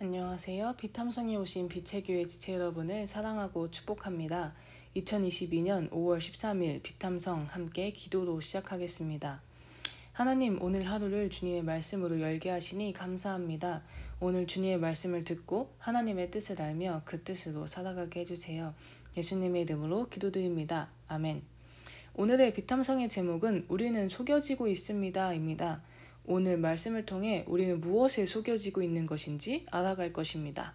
안녕하세요. 비탐성에 오신 빛의 교회 지체 여러분을 사랑하고 축복합니다. 2022년 5월 13일 비탐성 함께 기도로 시작하겠습니다. 하나님, 오늘 하루를 주님의 말씀으로 열게 하시니 감사합니다. 오늘 주님의 말씀을 듣고 하나님의 뜻을 알며 그 뜻으로 살아가게 해주세요. 예수님의 이름으로 기도드립니다. 아멘. 오늘의 비탐성의 제목은 우리는 속여지고 있습니다 입니다. 오늘 말씀을 통해 우리는 무엇에 속여지고 있는 것인지 알아갈 것입니다.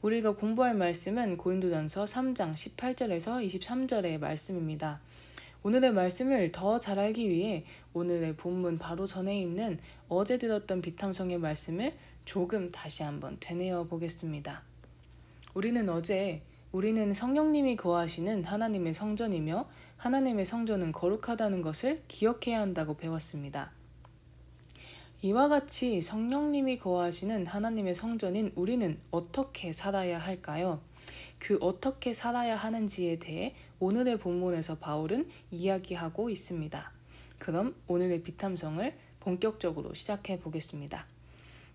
우리가 공부할 말씀은 고린도전서 3장 18절에서 23절의 말씀입니다. 오늘의 말씀을 더 잘 알기 위해 오늘의 본문 바로 전에 있는 어제 들었던 비탐성의 말씀을 조금 다시 한번 되뇌어 보겠습니다. 우리는 성령님이 거하시는 하나님의 성전이며 하나님의 성전은 거룩하다는 것을 기억해야 한다고 배웠습니다. 이와 같이 성령님이 거하시는 하나님의 성전인 우리는 어떻게 살아야 할까요? 그 어떻게 살아야 하는지에 대해 오늘의 본문에서 바울은 이야기하고 있습니다. 그럼 오늘의 비탐성을 본격적으로 시작해 보겠습니다.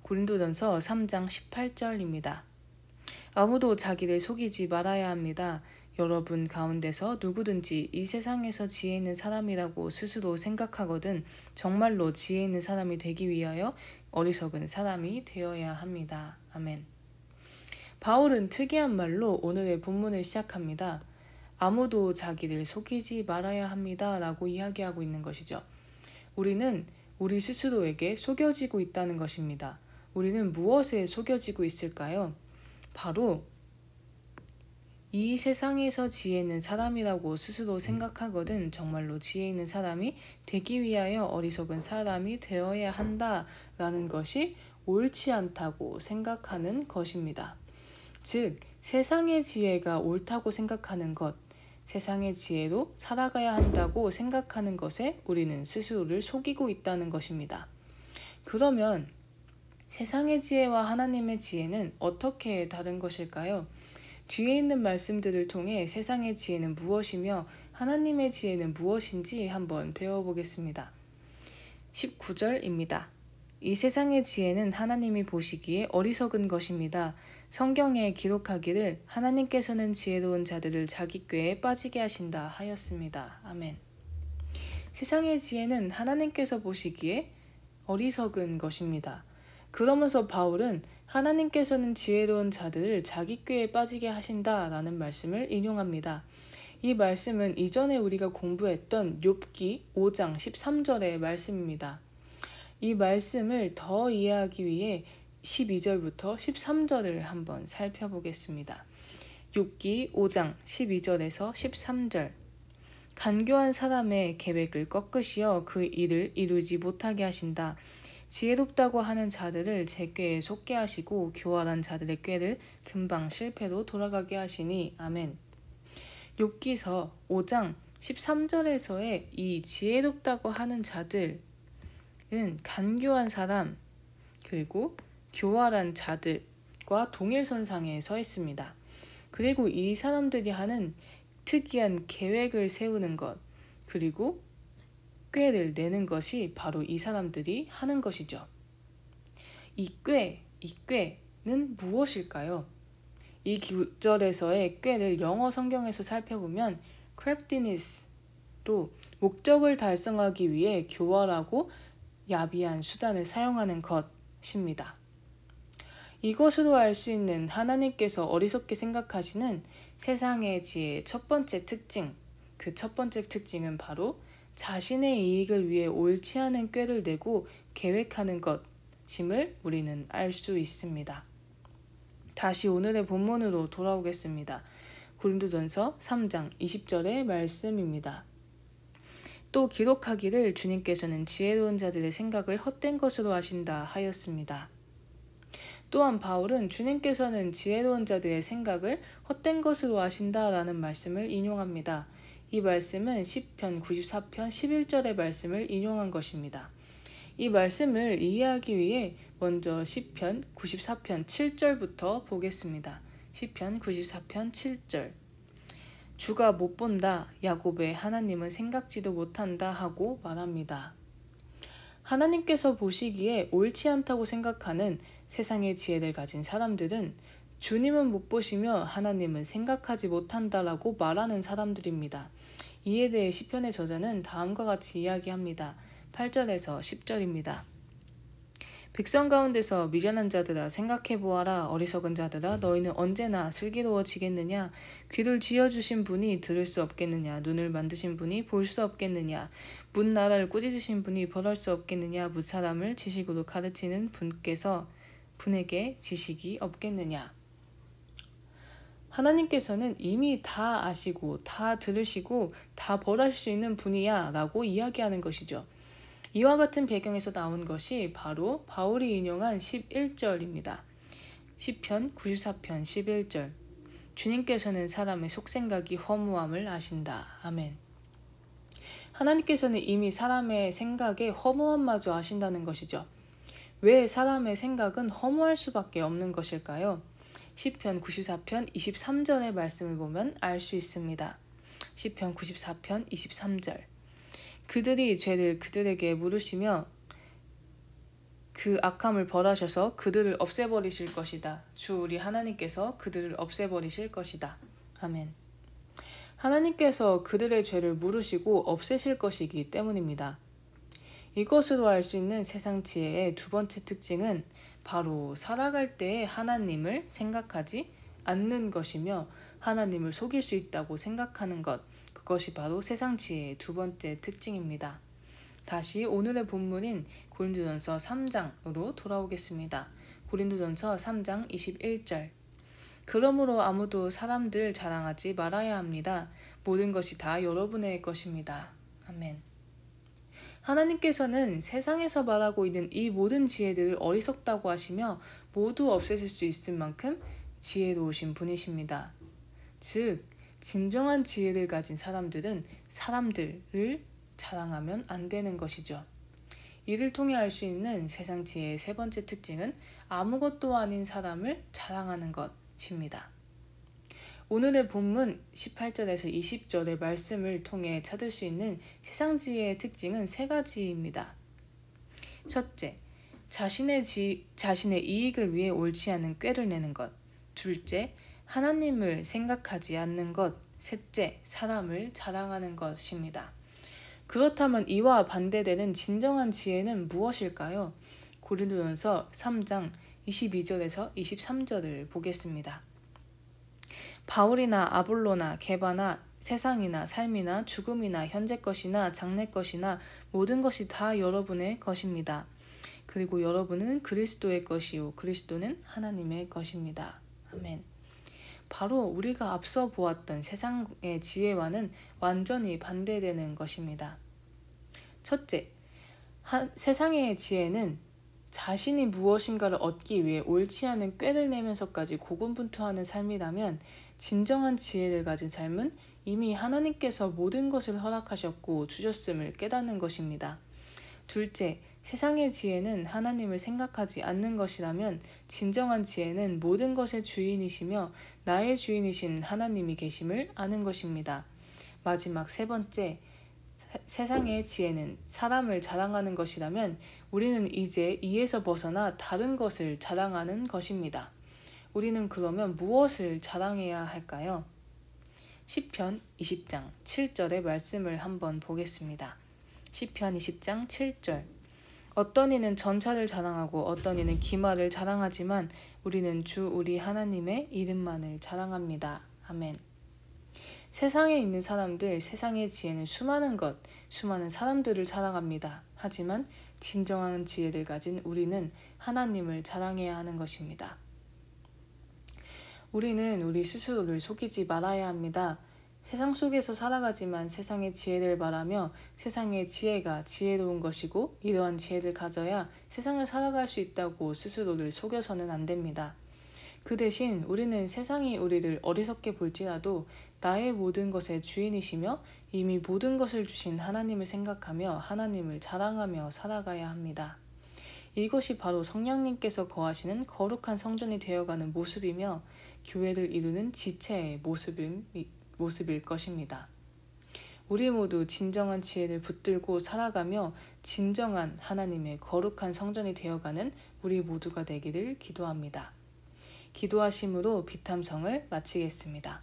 고린도전서 3장 18절입니다. 아무도 자기를 속이지 말아야 합니다. 여러분 가운데서 누구든지 이 세상에서 지혜 있는 사람이라고 스스로 생각하거든 정말로 지혜 있는 사람이 되기 위하여 어리석은 사람이 되어야 합니다. 아멘. 바울은 특이한 말로 오늘의 본문을 시작합니다. 아무도 자기를 속이지 말아야 합니다 라고 이야기하고 있는 것이죠. 우리는 우리 스스로에게 속여지고 있다는 것입니다. 우리는 무엇에 속여지고 있을까요? 바로 이 세상에서 지혜 있는 사람이라고 스스로 생각하거든 정말로 지혜 있는 사람이 되기 위하여 어리석은 사람이 되어야 한다라는 것이 옳지 않다고 생각하는 것입니다. 즉, 세상의 지혜가 옳다고 생각하는 것, 세상의 지혜로 살아가야 한다고 생각하는 것에 우리는 스스로를 속이고 있다는 것입니다. 그러면 세상의 지혜와 하나님의 지혜는 어떻게 다른 것일까요? 뒤에 있는 말씀들을 통해 세상의 지혜는 무엇이며 하나님의 지혜는 무엇인지 한번 배워보겠습니다. 19절입니다. 이 세상의 지혜는 하나님이 보시기에 어리석은 것입니다. 성경에 기록하기를 하나님께서는 지혜로운 자들을 자기 꾀에 빠지게 하신다 하였습니다. 아멘. 세상의 지혜는 하나님께서 보시기에 어리석은 것입니다. 그러면서 바울은 하나님께서는 지혜로운 자들을 자기 꾀에 빠지게 하신다라는 말씀을 인용합니다. 이 말씀은 이전에 우리가 공부했던 욥기 5장 13절의 말씀입니다. 이 말씀을 더 이해하기 위해 12절부터 13절을 한번 살펴보겠습니다. 욥기 5장 12절에서 13절. 간교한 사람의 계획을 꺾으시어 그 일을 이루지 못하게 하신다. 지혜롭다고 하는 자들을 제 꾀에 속게 하시고 교활한 자들의 꾀를 금방 실패로 돌아가게 하시니 아멘. 욥기서 5장 13절에서의 이 지혜롭다고 하는 자들은 간교한 사람 그리고 교활한 자들과 동일선상에 서 있습니다. 그리고 이 사람들이 하는 특이한 계획을 세우는 것 그리고 꾀를 내는 것이 바로 이 사람들이 하는 것이죠. 이 꾀는 무엇일까요? 이 구절에서의 꾀를 영어 성경에서 살펴보면 craftiness로 목적을 달성하기 위해 교활하고 야비한 수단을 사용하는 것입니다. 이것으로 알 수 있는 하나님께서 어리석게 생각하시는 세상의 지혜의 첫 번째 특징, 그 첫 번째 특징은 바로 자신의 이익을 위해 옳지 않은 꾀를 내고 계획하는 것임을 우리는 알 수 있습니다. 다시 오늘의 본문으로 돌아오겠습니다. 고린도전서 3장 20절의 말씀입니다. 또 기록하기를 주님께서는 지혜로운 자들의 생각을 헛된 것으로 하신다 하였습니다. 또한 바울은 주님께서는 지혜로운 자들의 생각을 헛된 것으로 하신다라는 말씀을 인용합니다. 이 말씀은 시편 94편 11절의 말씀을 인용한 것입니다. 이 말씀을 이해하기 위해 먼저 시편 94편 7절부터 보겠습니다. 시편 94편 7절. 주가 못 본다. 야곱의 하나님은 생각지도 못한다 하고 말합니다. 하나님께서 보시기에 옳지 않다고 생각하는 세상의 지혜를 가진 사람들은 주님은 못 보시며 하나님은 생각하지 못한다라고 말하는 사람들입니다. 이에 대해 시편의 저자는 다음과 같이 이야기합니다. 8절에서 10절입니다. 백성 가운데서 미련한 자들아 생각해 보아라. 어리석은 자들아 너희는 언제나 슬기로워지겠느냐. 귀를 쥐어주신 분이 들을 수 없겠느냐. 눈을 만드신 분이 볼 수 없겠느냐. 문 나라를 꾸짖으신 분이 벌할 수 없겠느냐. 무사람을 지식으로 가르치는 분에게 지식이 없겠느냐. 하나님께서는 이미 다 아시고 다 들으시고 다 벌할 수 있는 분이야 라고 이야기하는 것이죠. 이와 같은 배경에서 나온 것이 바로 바울이 인용한 11절입니다. 시편 94편 11절. 주님께서는 사람의 속생각이 허무함을 아신다. 아멘. 하나님께서는 이미 사람의 생각의 허무함마저 아신다는 것이죠. 왜 사람의 생각은 허무할 수밖에 없는 것일까요? 시편 94편 23절의 말씀을 보면 알 수 있습니다. 시편 94편 23절. 그들이 죄를 그들에게 물으시며 그 악함을 벌하셔서 그들을 없애버리실 것이다. 주 우리 하나님께서 그들을 없애버리실 것이다. 아멘. 하나님께서 그들의 죄를 물으시고 없애실 것이기 때문입니다. 이것으로 알 수 있는 세상 지혜의 두 번째 특징은 바로 살아갈 때에 하나님을 생각하지 않는 것이며 하나님을 속일 수 있다고 생각하는 것, 그것이 바로 세상 지혜의 두 번째 특징입니다. 다시 오늘의 본문인 고린도전서 3장으로 돌아오겠습니다. 고린도전서 3장 21절. 그러므로 아무도 사람들 자랑하지 말아야 합니다. 모든 것이 다 여러분의 것입니다. 아멘. 하나님께서는 세상에서 말하고 있는 이 모든 지혜들을 어리석다고 하시며 모두 없애실 수 있을 만큼 지혜로우신 분이십니다. 즉, 진정한 지혜를 가진 사람들은 사람들을 자랑하면 안 되는 것이죠. 이를 통해 알 수 있는 세상 지혜의 세 번째 특징은 아무것도 아닌 사람을 자랑하는 것입니다. 오늘의 본문 18절에서 20절의 말씀을 통해 찾을 수 있는 세상 지혜의 특징은 세 가지입니다. 첫째, 자신의 이익을 위해 옳지 않은 꾀를 내는 것. 둘째, 하나님을 생각하지 않는 것. 셋째, 사람을 자랑하는 것입니다. 그렇다면 이와 반대되는 진정한 지혜는 무엇일까요? 고린도전서 3장 22절에서 23절을 보겠습니다. 바울이나 아볼로나 게바나 세상이나 삶이나 죽음이나 현재 것이나 장래 것이나 모든 것이 다 여러분의 것입니다. 그리고 여러분은 그리스도의 것이요 그리스도는 하나님의 것입니다. 아멘. 바로 우리가 앞서 보았던 세상의 지혜와는 완전히 반대되는 것입니다. 첫째, 세상의 지혜는 자신이 무엇인가를 얻기 위해 옳지 않은 꾀를 내면서까지 고군분투하는 삶이라면 진정한 지혜를 가진 삶은 이미 하나님께서 모든 것을 허락하셨고 주셨음을 깨닫는 것입니다. 둘째, 세상의 지혜는 하나님을 생각하지 않는 것이라면 진정한 지혜는 모든 것의 주인이시며 나의 주인이신 하나님이 계심을 아는 것입니다. 마지막 세 번째, 세상의 지혜는 사람을 자랑하는 것이라면 우리는 이제 이에서 벗어나 다른 것을 자랑하는 것입니다. 우리는 그러면 무엇을 자랑해야 할까요? 시편 20장 7절의 말씀을 한번 보겠습니다. 시편 20장 7절. 어떤 이는 전차를 자랑하고 어떤 이는 기마를 자랑하지만 우리는 주 우리 하나님의 이름만을 자랑합니다. 아멘. 세상에 있는 사람들, 세상의 지혜는 수많은 사람들을 자랑합니다. 하지만 진정한 지혜를 가진 우리는 하나님을 자랑해야 하는 것입니다. 우리는 우리 스스로를 속이지 말아야 합니다. 세상 속에서 살아가지만 세상의 지혜를 말하며 세상의 지혜가 지혜로운 것이고 이러한 지혜를 가져야 세상을 살아갈 수 있다고 스스로를 속여서는 안 됩니다. 그 대신 우리는 세상이 우리를 어리석게 볼지라도 나의 모든 것의 주인이시며 이미 모든 것을 주신 하나님을 생각하며 하나님을 자랑하며 살아가야 합니다. 이것이 바로 성령님께서 거하시는 거룩한 성전이 되어가는 모습이며 교회를 이루는 지체의 모습일 것입니다. 우리 모두 진정한 지혜를 붙들고 살아가며 진정한 하나님의 거룩한 성전이 되어가는 우리 모두가 되기를 기도합니다. 기도하심으로 비탐성을 마치겠습니다.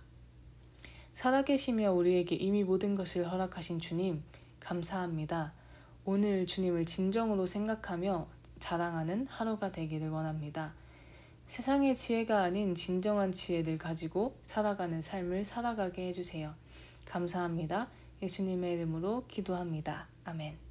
살아계시며 우리에게 이미 모든 것을 허락하신 주님, 감사합니다. 오늘 주님을 진정으로 생각하며 자랑하는 하루가 되기를 원합니다. 세상의 지혜가 아닌 진정한 지혜를 가지고 살아가는 삶을 살아가게 해주세요. 감사합니다. 예수님의 이름으로 기도합니다. 아멘.